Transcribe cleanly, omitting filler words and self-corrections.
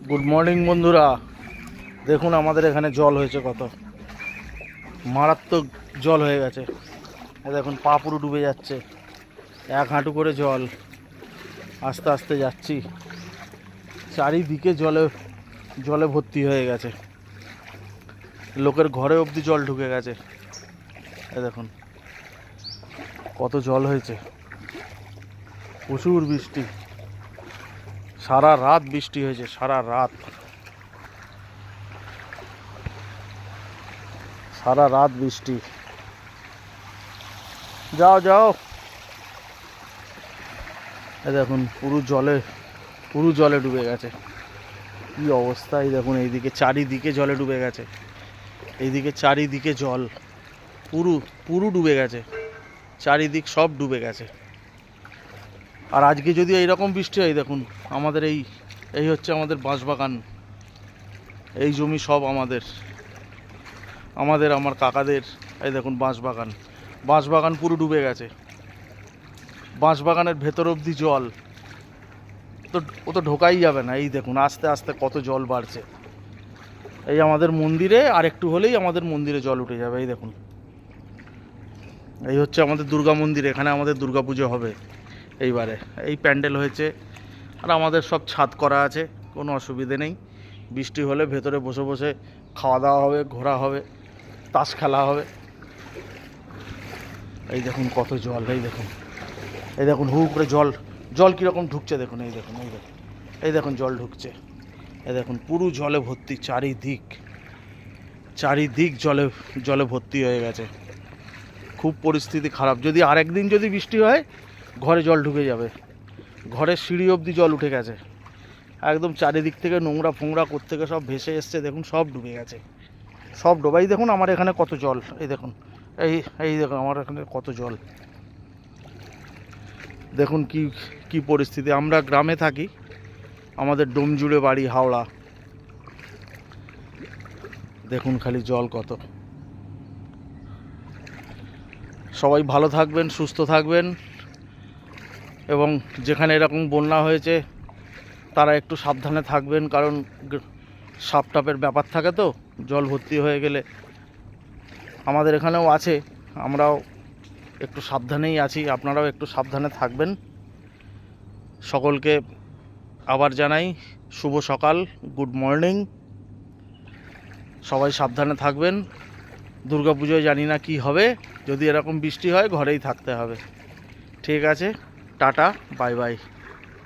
Good morning বন্ধুরা, দেখুন আমাদের এখানে জল হয়েছে, কত মারাত্মক জল হয়ে গেছে। দেখুন পা পুরো ডুবে যাচ্ছে, এক হাঁটু করে জল। আস্তে আস্তে যাচ্ছি, চারিদিকে জলে জলে ভর্তি হয়ে গেছে, লোকের ঘরে অবধি জল ঢুকে গেছে। এ দেখুন কত জল হয়েছে, প্রচুর বৃষ্টি, সারা রাত বৃষ্টি হয়েছে, সারা রাত বৃষ্টি। যাও যাও, এ দেখুন পুরো জলে ডুবে গেছে। কি অবস্থা! এই দেখুন এইদিকে চারিদিকে জলে ডুবে গেছে, এইদিকে চারিদিকে জল, পুরো ডুবে গেছে, চারিদিক সব ডুবে গেছে। আর আজকে যদি এইরকম বৃষ্টি হয়, দেখুন আমাদের এই হচ্ছে আমাদের বাঁশবাগান, এই জমি সব আমার কাকাদের। এই দেখুন বাঁশবাগান পুরো ডুবে গেছে, বাঁশবাগানের ভেতর অবধি জল, ও তো ঢোকাই যাবে না। এই দেখুন আস্তে আস্তে কত জল বাড়ছে। এই আমাদের মন্দিরে আর একটু হলেই আমাদের মন্দিরে জল উঠে যাবে। এই দেখুন, এই হচ্ছে আমাদের দুর্গা মন্দির, এখানে আমাদের দুর্গা পুজো হবে এইবারে। এই প্যান্ডেল হয়েছে, আর আমাদের সব ছাদ করা আছে, কোনো অসুবিধে নেই। বৃষ্টি হলে ভেতরে বসে বসে খাওয়া দাওয়া হবে, ঘোরা হবে, তাস খেলা হবে। এই দেখুন কত জল, এই দেখুন হু করে জল কীরকম ঢুকছে দেখুন, এই দেখুন জল ঢুকছে। এই দেখুন পুরো জলে ভর্তি, চারিদিক জলে ভর্তি হয়ে গেছে। খুব পরিস্থিতি খারাপ। যদি আরেকদিন যদি বৃষ্টি হয়, ঘরে জল ঢুকে যাবে, ঘরের সিঁড়ি অবধি জল উঠে গেছে, একদম চারিদিক থেকে নোংরা ফোংরা কোত্থেকে সব ভেসে এসছে, দেখুন সব ডুবে গেছে, সব ডোবাই। দেখুন আমার এখানে কত জল, এই দেখুন এই দেখুন আমার এখানে কত জল। দেখুন কি পরিস্থিতি। আমরা গ্রামে থাকি, আমাদের ডোমজুড়ে বাড়ি, হাওড়া। দেখুন খালি জল কত। সবাই ভালো থাকবেন, সুস্থ থাকবেন, এবং যেখানে এরকম বন্যা হয়েছে তারা একটু সাবধানে থাকবেন, কারণ সাপ টাপের ব্যাপার থাকে, তো জল ভর্তি হয়ে গেলে। আমাদের এখানেও আছে, আমরাও একটু সাবধানেই আছি, আপনারাও একটু সাবধানে থাকবেন। সকলকে আবার জানাই শুভ সকাল, গুড মর্নিং। সবাই সাবধানে থাকবেন। দুর্গাপুজোয় জানি না কি হবে, যদি এরকম বৃষ্টি হয় ঘরেই থাকতে হবে। ঠিক আছে, টাটা, বাই বাই।